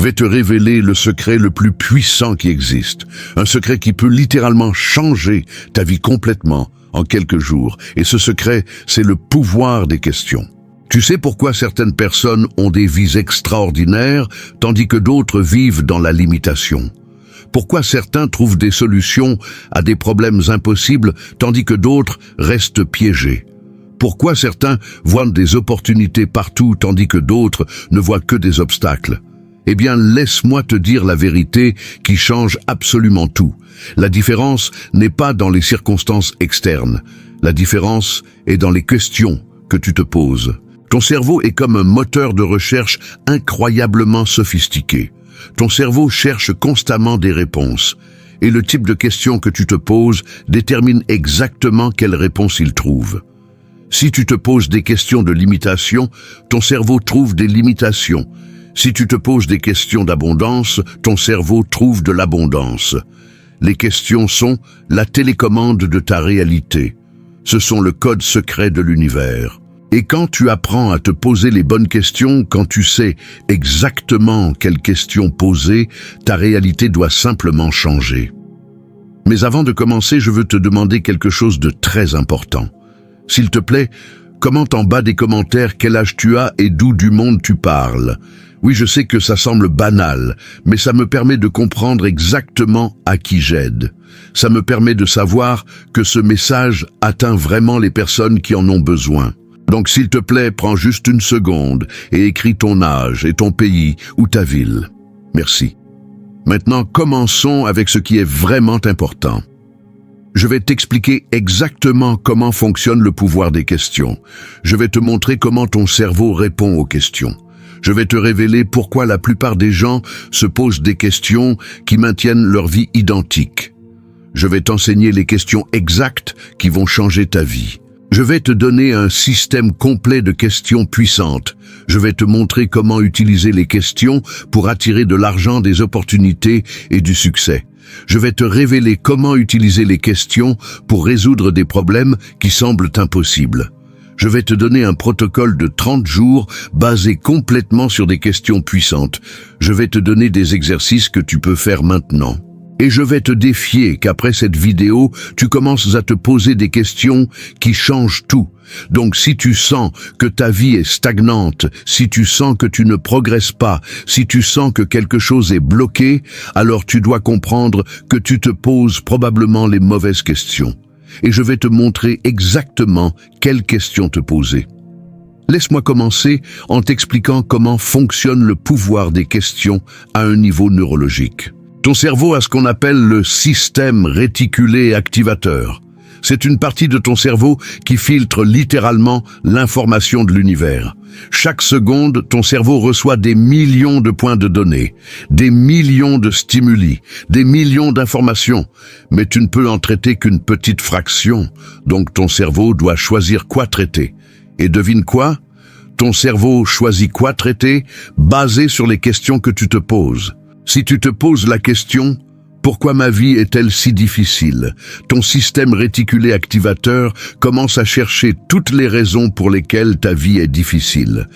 vais te révéler le secret le plus puissant qui existe. Un secret qui peut littéralement changer ta vie complètement en quelques jours. Et ce secret, c'est le pouvoir des questions. Tu sais pourquoi certaines personnes ont des vies extraordinaires, tandis que d'autres vivent dans la limitation? Pourquoi certains trouvent des solutions à des problèmes impossibles, tandis que d'autres restent piégés? Pourquoi certains voient des opportunités partout, tandis que d'autres ne voient que des obstacles? Eh bien, laisse-moi te dire la vérité qui change absolument tout. La différence n'est pas dans les circonstances externes. La différence est dans les questions que tu te poses. Ton cerveau est comme un moteur de recherche incroyablement sophistiqué. Ton cerveau cherche constamment des réponses. Et le type de questions que tu te poses détermine exactement quelle réponse il trouve. Si tu te poses des questions de limitation, ton cerveau trouve des limitations. Si tu te poses des questions d'abondance, ton cerveau trouve de l'abondance. Les questions sont la télécommande de ta réalité. Ce sont le code secret de l'univers. Et quand tu apprends à te poser les bonnes questions, quand tu sais exactement quelles questions poser, ta réalité doit simplement changer. Mais avant de commencer, je veux te demander quelque chose de très important. S'il te plaît, commente en bas des commentaires quel âge tu as et d'où du monde tu parles. Oui, je sais que ça semble banal, mais ça me permet de comprendre exactement à qui j'aide. Ça me permet de savoir que ce message atteint vraiment les personnes qui en ont besoin. Donc s'il te plaît, prends juste une seconde et écris ton âge et ton pays ou ta ville. Merci. Maintenant, commençons avec ce qui est vraiment important. Je vais t'expliquer exactement comment fonctionne le pouvoir des questions. Je vais te montrer comment ton cerveau répond aux questions. Je vais te révéler pourquoi la plupart des gens se posent des questions qui maintiennent leur vie identique. Je vais t'enseigner les questions exactes qui vont changer ta vie. Je vais te donner un système complet de questions puissantes. Je vais te montrer comment utiliser les questions pour attirer de l'argent, des opportunités et du succès. Je vais te révéler comment utiliser les questions pour résoudre des problèmes qui semblent impossibles. Je vais te donner un protocole de 30 jours basé complètement sur des questions puissantes. Je vais te donner des exercices que tu peux faire maintenant. Et je vais te défier qu'après cette vidéo, tu commences à te poser des questions qui changent tout. Donc si tu sens que ta vie est stagnante, si tu sens que tu ne progresses pas, si tu sens que quelque chose est bloqué, alors tu dois comprendre que tu te poses probablement les mauvaises questions. Et je vais te montrer exactement quelles questions te poser. Laisse-moi commencer en t'expliquant comment fonctionne le pouvoir des questions à un niveau neurologique. Ton cerveau a ce qu'on appelle le système réticulé activateur. C'est une partie de ton cerveau qui filtre littéralement l'information de l'univers. Chaque seconde, ton cerveau reçoit des millions de points de données, des millions de stimuli, des millions d'informations. Mais tu ne peux en traiter qu'une petite fraction, donc ton cerveau doit choisir quoi traiter. Et devine quoi? Ton cerveau choisit quoi traiter basé sur les questions que tu te poses. Si tu te poses la question « Pourquoi ma vie est-elle si difficile ?», ton système réticulé activateur commence à chercher toutes les raisons pour lesquelles ta vie est difficile.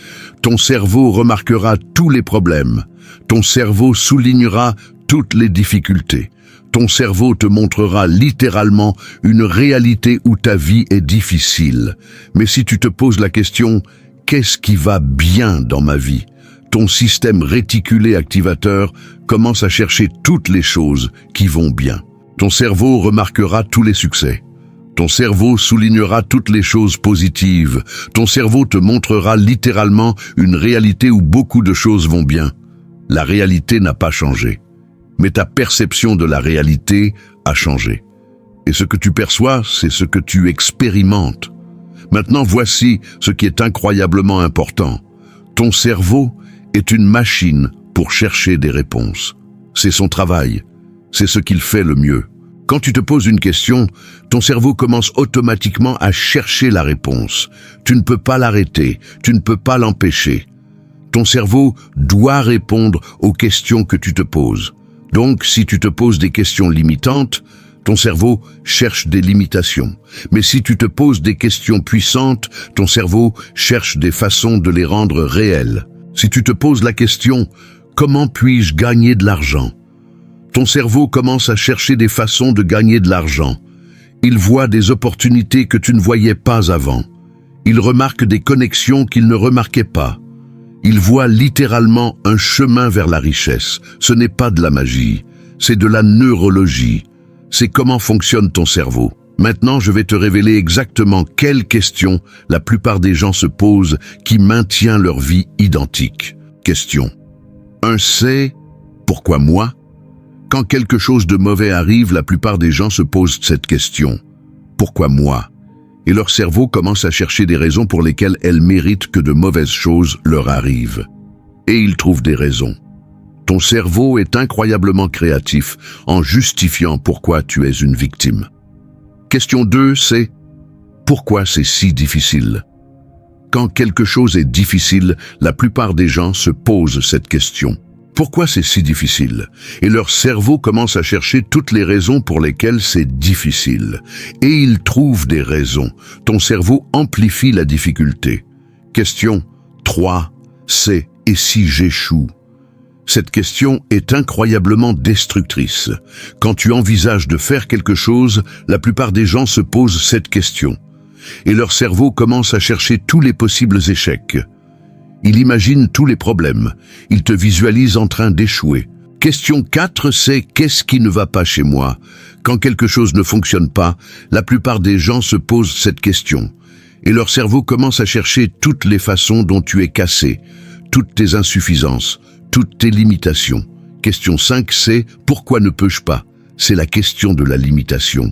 Ton cerveau remarquera tous les problèmes. Ton cerveau soulignera toutes les difficultés. Ton cerveau te montrera littéralement une réalité où ta vie est difficile. Mais si tu te poses la question « Qu'est-ce qui va bien dans ma vie ?», ton système réticulé activateur commence à chercher toutes les choses qui vont bien. Ton cerveau remarquera tous les succès. Ton cerveau soulignera toutes les choses positives. Ton cerveau te montrera littéralement une réalité où beaucoup de choses vont bien. La réalité n'a pas changé, mais ta perception de la réalité a changé. Et ce que tu perçois, c'est ce que tu expérimentes. Maintenant, voici ce qui est incroyablement important. Ton cerveau est une machine pour chercher des réponses. C'est son travail. C'est ce qu'il fait le mieux. Quand tu te poses une question, ton cerveau commence automatiquement à chercher la réponse. Tu ne peux pas l'arrêter, tu ne peux pas l'empêcher. Ton cerveau doit répondre aux questions que tu te poses. Donc, si tu te poses des questions limitantes, ton cerveau cherche des limitations. Mais si tu te poses des questions puissantes, ton cerveau cherche des façons de les rendre réelles. Si tu te poses la question « Comment puis-je gagner de l'argent? Ton cerveau commence à chercher des façons de gagner de l'argent. Il voit des opportunités que tu ne voyais pas avant. Il remarque des connexions qu'il ne remarquait pas. Il voit littéralement un chemin vers la richesse. Ce n'est pas de la magie, c'est de la neurologie. C'est comment fonctionne ton cerveau. Maintenant, je vais te révéler exactement quelles questions la plupart des gens se posent qui maintient leur vie identique. Question 1. C'est « Pourquoi moi ?» Quand quelque chose de mauvais arrive, la plupart des gens se posent cette question. Pourquoi moi? Et leur cerveau commence à chercher des raisons pour lesquelles elles méritent que de mauvaises choses leur arrivent. Et ils trouvent des raisons. Ton cerveau est incroyablement créatif en justifiant pourquoi tu es une victime. Question 2, c'est « Pourquoi c'est si difficile ?» Quand quelque chose est difficile, la plupart des gens se posent cette question. Pourquoi c'est si difficile? Et leur cerveau commence à chercher toutes les raisons pour lesquelles c'est difficile. Et ils trouvent des raisons. Ton cerveau amplifie la difficulté. Question 3, c'est « Et si j'échoue ?» Cette question est incroyablement destructrice. Quand tu envisages de faire quelque chose, la plupart des gens se posent cette question. Et leur cerveau commence à chercher tous les possibles échecs. Il imagine tous les problèmes. Il te visualise en train d'échouer. Question 4, c'est « Qu'est-ce qui ne va pas chez moi ?» Quand quelque chose ne fonctionne pas, la plupart des gens se posent cette question. Et leur cerveau commence à chercher toutes les façons dont tu es cassé, toutes tes insuffisances, toutes tes limitations. Question 5, c'est « Pourquoi ne peux-je pas ?» C'est la question de la limitation.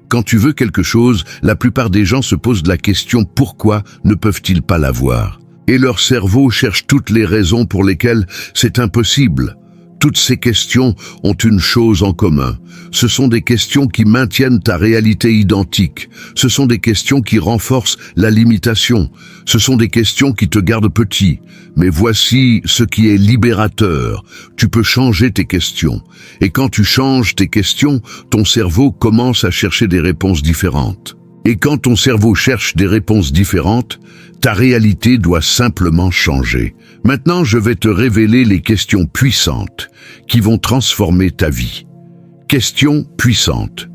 Quand tu veux quelque chose, la plupart des gens se posent la question « Pourquoi ne peuvent-ils pas l'avoir ?» Et leur cerveau cherche toutes les raisons pour lesquelles c'est impossible. Toutes ces questions ont une chose en commun. Ce sont des questions qui maintiennent ta réalité identique. Ce sont des questions qui renforcent la limitation. Ce sont des questions qui te gardent petit. Mais voici ce qui est libérateur. Tu peux changer tes questions. Et quand tu changes tes questions, ton cerveau commence à chercher des réponses différentes. Et quand ton cerveau cherche des réponses différentes, ta réalité doit simplement changer. Maintenant, je vais te révéler les questions puissantes qui vont transformer ta vie. Question puissante.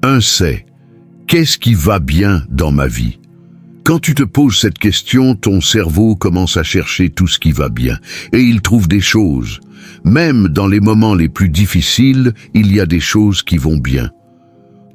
1, c'est « Qu'est-ce qui va bien dans ma vie ?» Quand tu te poses cette question, ton cerveau commence à chercher tout ce qui va bien et il trouve des choses. Même dans les moments les plus difficiles, il y a des choses qui vont bien.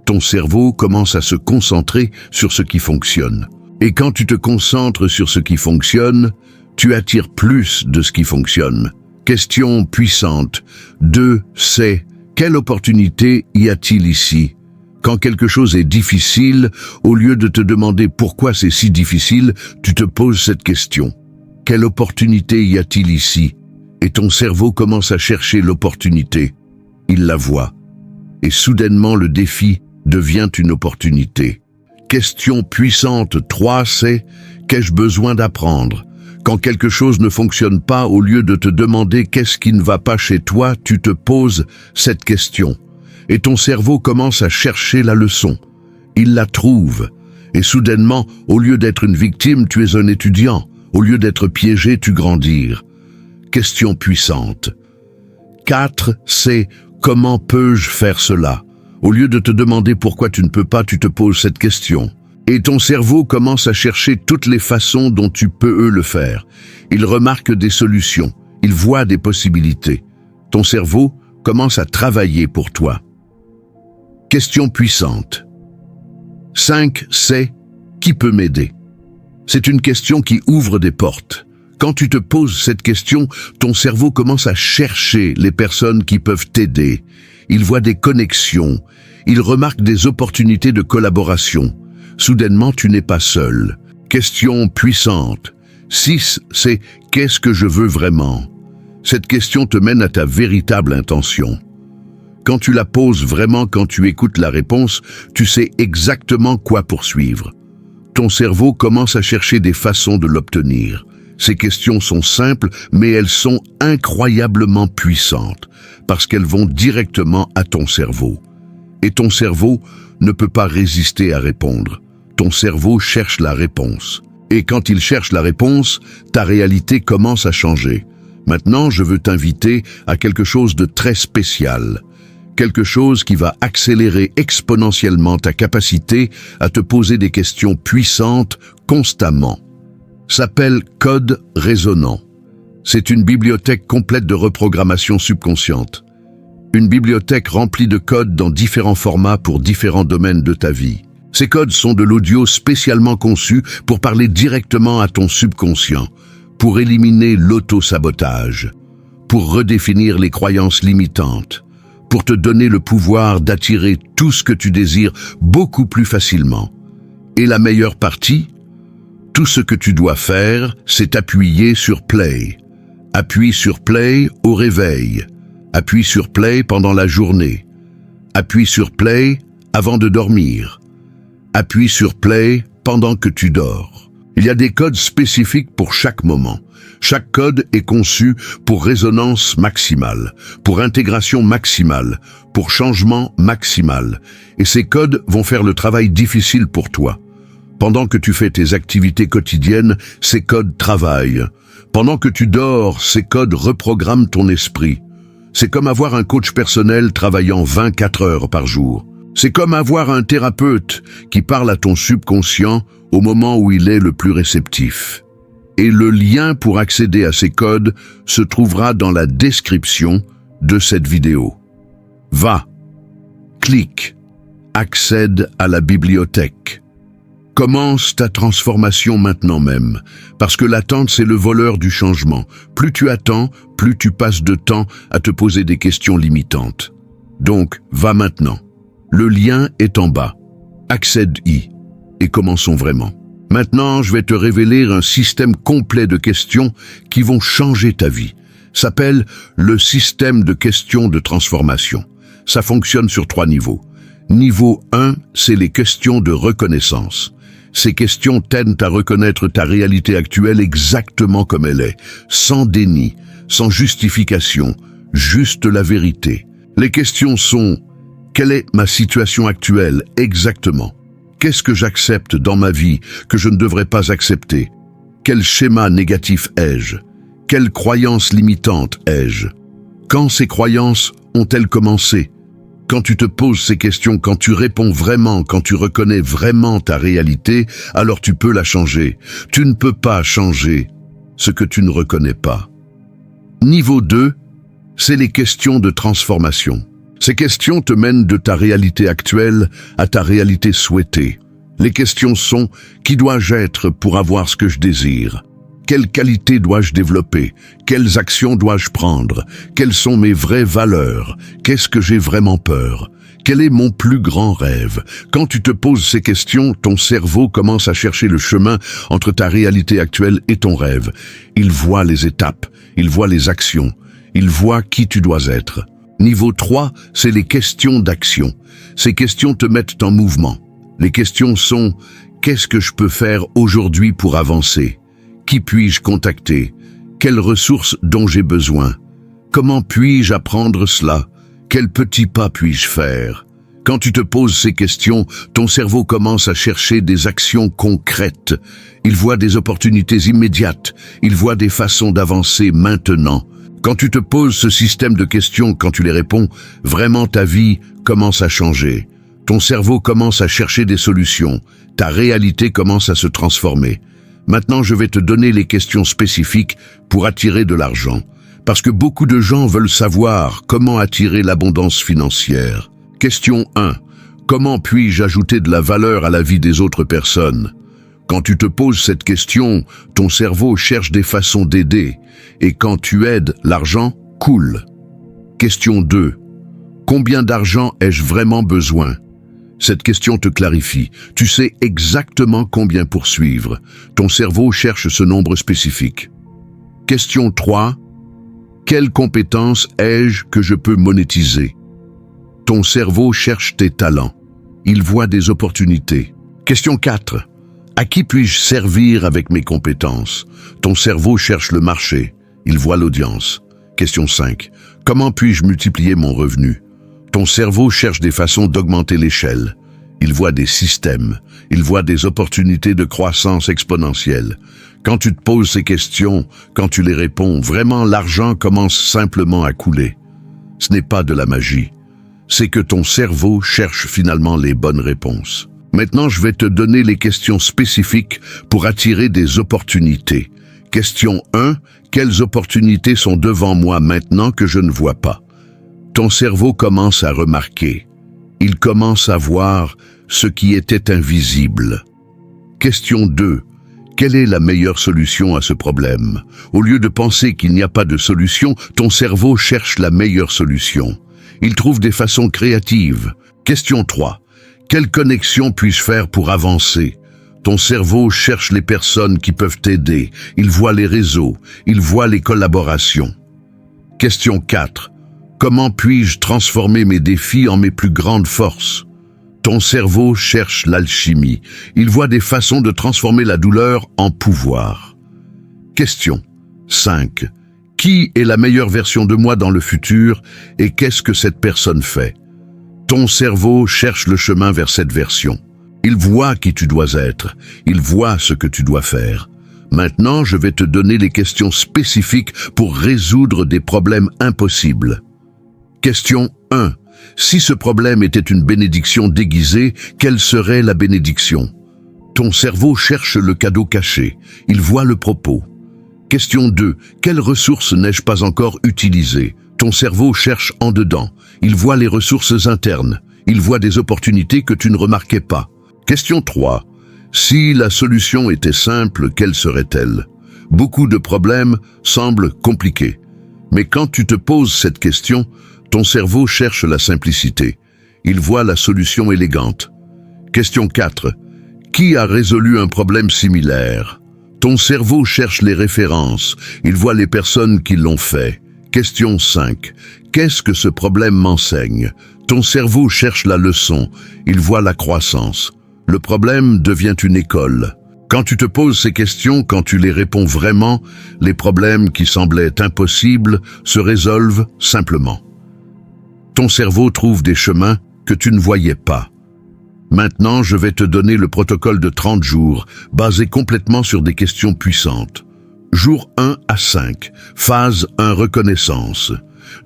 Ton cerveau commence à se concentrer sur ce qui fonctionne. Et quand tu te concentres sur ce qui fonctionne, tu attires plus de ce qui fonctionne. Question puissante. 2, c'est « Quelle opportunité y a-t-il ici ?» Quand quelque chose est difficile, au lieu de te demander pourquoi c'est si difficile, tu te poses cette question. Quelle opportunité y a-t-il ici? Et ton cerveau commence à chercher l'opportunité. Il la voit. Et soudainement, le défi devient une opportunité. Question puissante 3, c'est « Qu'ai-je besoin d'apprendre ?» Quand quelque chose ne fonctionne pas, au lieu de te demander qu'est-ce qui ne va pas chez toi, tu te poses cette question. Et ton cerveau commence à chercher la leçon. Il la trouve. Et soudainement, au lieu d'être une victime, tu es un étudiant. Au lieu d'être piégé, tu grandis. Question puissante 4, c'est « Comment peux-je faire cela ?» Au lieu de te demander pourquoi tu ne peux pas, tu te poses cette question. Et ton cerveau commence à chercher toutes les façons dont tu peux le faire. Il remarque des solutions. Il voit des possibilités. Ton cerveau commence à travailler pour toi. Question puissante 5, c'est « Qui peut m'aider ?» C'est une question qui ouvre des portes. Quand tu te poses cette question, ton cerveau commence à chercher les personnes qui peuvent t'aider. Il voit des connexions. Il remarque des opportunités de collaboration. Soudainement, tu n'es pas seul. Question puissante 6, c'est « Qu'est-ce que je veux vraiment ?» Cette question te mène à ta véritable intention. Quand tu la poses vraiment, quand tu écoutes la réponse, tu sais exactement quoi poursuivre. Ton cerveau commence à chercher des façons de l'obtenir. Ces questions sont simples, mais elles sont incroyablement puissantes, parce qu'elles vont directement à ton cerveau. Et ton cerveau ne peut pas résister à répondre. Ton cerveau cherche la réponse. Et quand il cherche la réponse, ta réalité commence à changer. Maintenant, je veux t'inviter à quelque chose de très spécial. Quelque chose qui va accélérer exponentiellement ta capacité à te poser des questions puissantes constamment. S'appelle Code Résonant. C'est une bibliothèque complète de reprogrammation subconsciente. Une bibliothèque remplie de codes dans différents formats pour différents domaines de ta vie. Ces codes sont de l'audio spécialement conçu pour parler directement à ton subconscient, pour éliminer l'auto-sabotage, pour redéfinir les croyances limitantes, pour te donner le pouvoir d'attirer tout ce que tu désires beaucoup plus facilement. Et la meilleure partie? Tout ce que tu dois faire, c'est appuyer sur Play. Appuie sur Play au réveil. Appuie sur Play pendant la journée. Appuie sur Play avant de dormir. Appuie sur Play pendant que tu dors. Il y a des codes spécifiques pour chaque moment. Chaque code est conçu pour résonance maximale, pour intégration maximale, pour changement maximal. Et ces codes vont faire le travail difficile pour toi. Pendant que tu fais tes activités quotidiennes, ces codes travaillent. Pendant que tu dors, ces codes reprogramment ton esprit. C'est comme avoir un coach personnel travaillant 24 heures par jour. C'est comme avoir un thérapeute qui parle à ton subconscient au moment où il est le plus réceptif. Et le lien pour accéder à ces codes se trouvera dans la description de cette vidéo. Va, clique, accède à la bibliothèque. Commence ta transformation maintenant même, parce que l'attente c'est le voleur du changement. Plus tu attends, plus tu passes de temps à te poser des questions limitantes. Donc, va maintenant. Le lien est en bas. Accède-y et commençons vraiment. Maintenant, je vais te révéler un système complet de questions qui vont changer ta vie. S'appelle le système de questions de transformation. Ça fonctionne sur 3 niveaux. Niveau 1, c'est les questions de reconnaissance. Ces questions t'aident à reconnaître ta réalité actuelle exactement comme elle est, sans déni, sans justification, juste la vérité. Les questions sont: quelle est ma situation actuelle exactement? Qu'est-ce que j'accepte dans ma vie que je ne devrais pas accepter? Quel schéma négatif ai-je? Quelles croyances limitantes ai-je? Quand ces croyances ont-elles commencé? Quand tu te poses ces questions, quand tu réponds vraiment, quand tu reconnais vraiment ta réalité, alors tu peux la changer. Tu ne peux pas changer ce que tu ne reconnais pas. Niveau 2, c'est les questions de transformation. Ces questions te mènent de ta réalité actuelle à ta réalité souhaitée. Les questions sont: qui dois-je être pour avoir ce que je désire? Quelles qualités dois-je développer? Quelles actions dois-je prendre? Quelles sont mes vraies valeurs? Qu'est-ce que j'ai vraiment peur? Quel est mon plus grand rêve? Quand tu te poses ces questions, ton cerveau commence à chercher le chemin entre ta réalité actuelle et ton rêve. Il voit les étapes, il voit les actions, il voit qui tu dois être. Niveau 3, c'est les questions d'action. Ces questions te mettent en mouvement. Les questions sont: qu'est-ce que je peux faire aujourd'hui pour avancer? Qui puis-je contacter? Quelles ressources dont j'ai besoin? Comment puis-je apprendre cela? Quels petits pas puis-je faire? Quand tu te poses ces questions, ton cerveau commence à chercher des actions concrètes. Il voit des opportunités immédiates. Il voit des façons d'avancer maintenant. Quand tu te poses ce système de questions, quand tu les réponds, vraiment ta vie commence à changer. Ton cerveau commence à chercher des solutions. Ta réalité commence à se transformer. Maintenant, je vais te donner les questions spécifiques pour attirer de l'argent. Parce que beaucoup de gens veulent savoir comment attirer l'abondance financière. Question 1. Comment puis-je ajouter de la valeur à la vie des autres personnes? Quand tu te poses cette question, ton cerveau cherche des façons d'aider. Et quand tu aides, l'argent coule. Question 2. Combien d'argent ai-je vraiment besoin? Cette question te clarifie. Tu sais exactement combien poursuivre. Ton cerveau cherche ce nombre spécifique. Question 3. Quelles compétences ai-je que je peux monétiser? Ton cerveau cherche tes talents. Il voit des opportunités. Question 4. À qui puis-je servir avec mes compétences? Ton cerveau cherche le marché. Il voit l'audience. Question 5. Comment puis-je multiplier mon revenu? Ton cerveau cherche des façons d'augmenter l'échelle. il voit des systèmes, il voit des opportunités de croissance exponentielle. Quand tu te poses ces questions, quand tu les réponds, vraiment l'argent commence simplement à couler. Ce n'est pas de la magie. C'est que ton cerveau cherche finalement les bonnes réponses. Maintenant, je vais te donner les questions spécifiques pour attirer des opportunités. Question 1. Quelles opportunités sont devant moi maintenant que je ne vois pas? Ton cerveau commence à remarquer. Il commence à voir ce qui était invisible. Question 2. Quelle est la meilleure solution à ce problème? Au lieu de penser qu'il n'y a pas de solution, ton cerveau cherche la meilleure solution. Il trouve des façons créatives. Question 3. Quelle connexion puis-je faire pour avancer? Ton cerveau cherche les personnes qui peuvent t'aider. Il voit les réseaux. Il voit les collaborations. Question 4. Comment puis-je transformer mes défis en mes plus grandes forces? Ton cerveau cherche l'alchimie. Il voit des façons de transformer la douleur en pouvoir. Question 5. Qui est la meilleure version de moi dans le futur et qu'est-ce que cette personne fait? Ton cerveau cherche le chemin vers cette version. Il voit qui tu dois être. Il voit ce que tu dois faire. Maintenant, je vais te donner les questions spécifiques pour résoudre des problèmes impossibles. Question 1. Si ce problème était une bénédiction déguisée, quelle serait la bénédiction? Ton cerveau cherche le cadeau caché. Il voit le propos. Question 2. Quelles ressources n'ai-je pas encore utilisées? Ton cerveau cherche en dedans. Il voit les ressources internes. Il voit des opportunités que tu ne remarquais pas. Question 3. Si la solution était simple, quelle serait-elle? Beaucoup de problèmes semblent compliqués. Mais quand tu te poses cette question, ton cerveau cherche la simplicité. Il voit la solution élégante. Question 4. Qui a résolu un problème similaire? Ton cerveau cherche les références. Il voit les personnes qui l'ont fait. Question 5. Qu'est-ce que ce problème m'enseigne? Ton cerveau cherche la leçon. Il voit la croissance. Le problème devient une école. Quand tu te poses ces questions, quand tu les réponds vraiment, les problèmes qui semblaient impossibles se résolvent simplement. Ton cerveau trouve des chemins que tu ne voyais pas. Maintenant, je vais te donner le protocole de 30 jours, basé complètement sur des questions puissantes. Jour 1 à 5, phase 1 reconnaissance.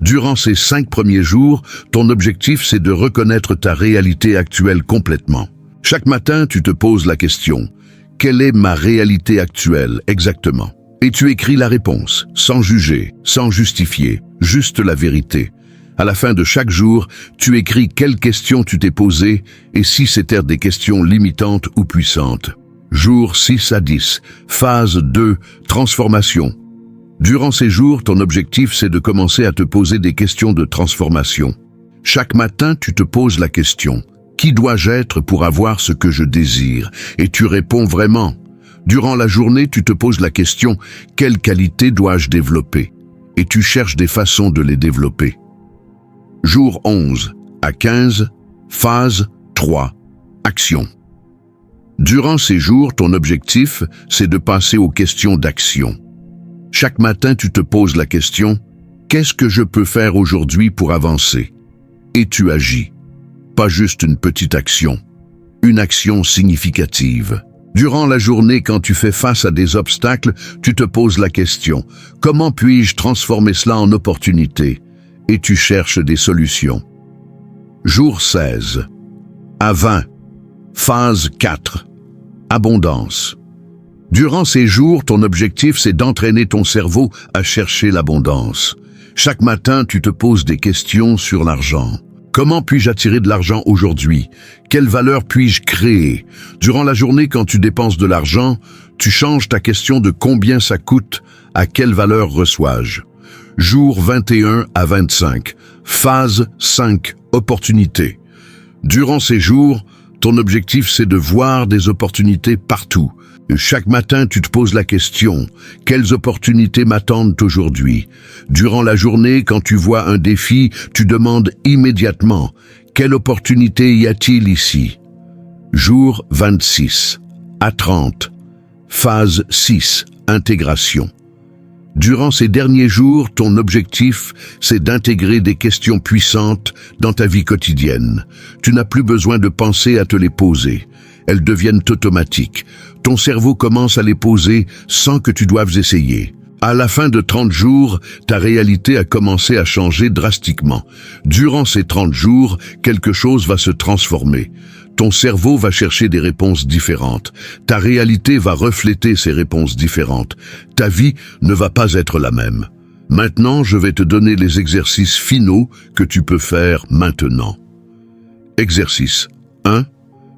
Durant ces 5 premiers jours, ton objectif c'est de reconnaître ta réalité actuelle complètement. Chaque matin, tu te poses la question, quelle est ma réalité actuelle exactement? Et tu écris la réponse, sans juger, sans justifier, juste la vérité. À la fin de chaque jour, tu écris quelles questions tu t'es posées et si c'était des questions limitantes ou puissantes. Jour 6 à 10, phase 2, transformation. Durant ces jours, ton objectif c'est de commencer à te poser des questions de transformation. Chaque matin, tu te poses la question, qui dois-je être pour avoir ce que je désire? Et tu réponds vraiment. Durant la journée, tu te poses la question, quelles qualités dois-je développer? Et tu cherches des façons de les développer. Jour 11 à 15, phase 3, action. Durant ces jours, ton objectif, c'est de passer aux questions d'action. Chaque matin, tu te poses la question, qu'est-ce que je peux faire aujourd'hui pour avancer? Et tu agis. Pas juste une petite action, une action significative. Durant la journée, quand tu fais face à des obstacles, tu te poses la question, comment puis-je transformer cela en opportunité? Et tu cherches des solutions. Jour 16 à 20, phase 4, abondance. Durant ces jours, ton objectif c'est d'entraîner ton cerveau à chercher l'abondance. Chaque matin, tu te poses des questions sur l'argent. Comment puis-je attirer de l'argent aujourd'hui? Quelle valeur puis-je créer? Durant la journée, quand tu dépenses de l'argent, tu changes ta question de combien ça coûte à quelle valeur reçois-je. Jour 21 à 25, phase 5, opportunités. Durant ces jours, ton objectif c'est de voir des opportunités partout. Chaque matin, tu te poses la question, quelles opportunités m'attendent aujourd'hui? Durant la journée, quand tu vois un défi, tu demandes immédiatement, quelle opportunité y a-t-il ici? Jour 26 à 30, phase 6, intégration. Durant ces derniers jours, ton objectif, c'est d'intégrer des questions puissantes dans ta vie quotidienne. Tu n'as plus besoin de penser à te les poser. Elles deviennent automatiques. Ton cerveau commence à les poser sans que tu doives essayer. À la fin de 30 jours, ta réalité a commencé à changer drastiquement. Durant ces 30 jours, quelque chose va se transformer. Ton cerveau va chercher des réponses différentes. Ta réalité va refléter ces réponses différentes. Ta vie ne va pas être la même. Maintenant, je vais te donner les exercices finaux que tu peux faire maintenant. Exercice 1.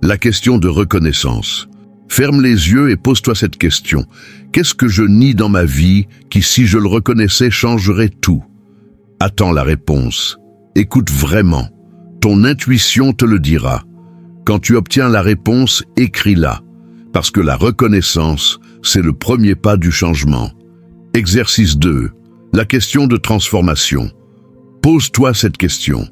La question de reconnaissance. Ferme les yeux et pose-toi cette question. Qu'est-ce que je nie dans ma vie qui, si je le reconnaissais, changerait tout? Attends la réponse. Écoute vraiment. Ton intuition te le dira. Quand tu obtiens la réponse, écris-la. Parce que la reconnaissance, c'est le premier pas du changement. Exercice 2. La question de transformation. Pose-toi cette question.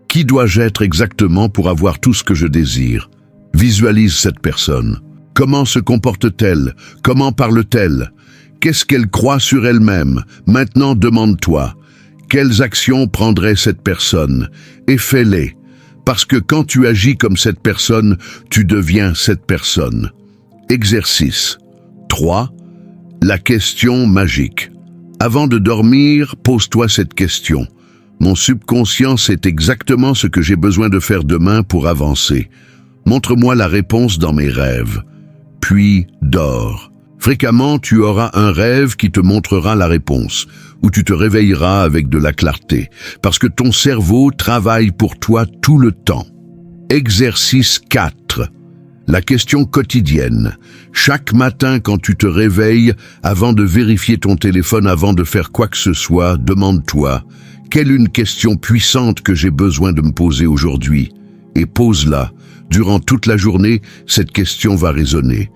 Qui dois-je être exactement pour avoir tout ce que je désire? Visualise cette personne. Comment se comporte-t-elle? Comment parle-t-elle? Qu'est-ce qu'elle croit sur elle-même? Maintenant, demande-toi. Quelles actions prendrait cette personne? Et fais-les. Parce que quand tu agis comme cette personne, tu deviens cette personne. Exercice 3. La question magique. Avant de dormir, pose-toi cette question. Mon subconscient sait exactement ce que j'ai besoin de faire demain pour avancer. Montre-moi la réponse dans mes rêves. Puis dors. Fréquemment, tu auras un rêve qui te montrera la réponse, où tu te réveilleras avec de la clarté, parce que ton cerveau travaille pour toi tout le temps. Exercice 4. La question quotidienne. Chaque matin quand tu te réveilles, avant de vérifier ton téléphone, avant de faire quoi que ce soit, demande-toi, quelle est une question puissante que j'ai besoin de me poser aujourd'hui? Et pose-la. Durant toute la journée, cette question va résonner.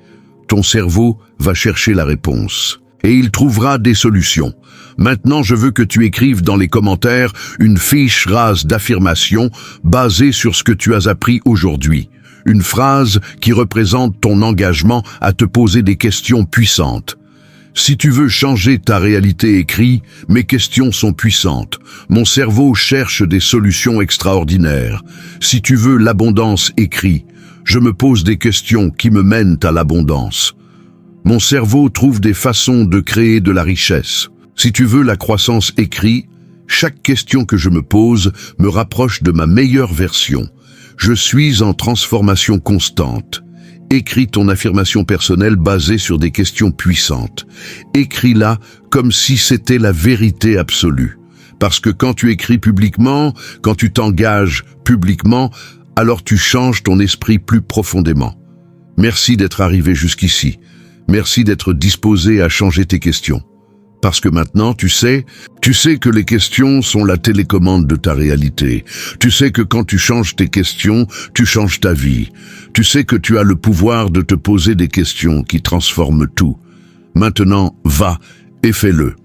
Ton cerveau va chercher la réponse. Et il trouvera des solutions. Maintenant, je veux que tu écrives dans les commentaires une fiche rase d'affirmation basée sur ce que tu as appris aujourd'hui. Une phrase qui représente ton engagement à te poser des questions puissantes. Si tu veux changer ta réalité, écris « Mes questions sont puissantes. Mon cerveau cherche des solutions extraordinaires. » Si tu veux l'abondance, écris « Je me pose des questions qui me mènent à l'abondance. » Mon cerveau trouve des façons de créer de la richesse. Si tu veux la croissance, écris « Chaque question que je me pose me rapproche de ma meilleure version. Je suis en transformation constante. » Écris ton affirmation personnelle basée sur des questions puissantes. Écris-la comme si c'était la vérité absolue. Parce que quand tu écris publiquement, quand tu t'engages publiquement, alors tu changes ton esprit plus profondément. Merci d'être arrivé jusqu'ici. Merci d'être disposé à changer tes questions. Parce que maintenant, tu sais que les questions sont la télécommande de ta réalité. Tu sais que quand tu changes tes questions, tu changes ta vie. Tu sais que tu as le pouvoir de te poser des questions qui transforment tout. Maintenant, va et fais-le.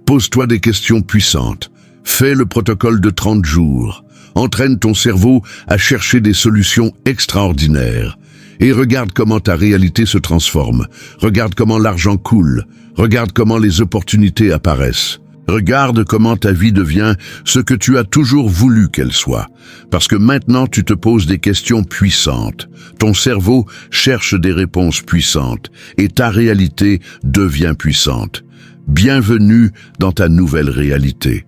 Pose-toi des questions puissantes. Fais le protocole de 30 jours. Entraîne ton cerveau à chercher des solutions extraordinaires. Et regarde comment ta réalité se transforme. Regarde comment l'argent coule. Regarde comment les opportunités apparaissent. Regarde comment ta vie devient ce que tu as toujours voulu qu'elle soit. Parce que maintenant tu te poses des questions puissantes. Ton cerveau cherche des réponses puissantes. Et ta réalité devient puissante. Bienvenue dans ta nouvelle réalité.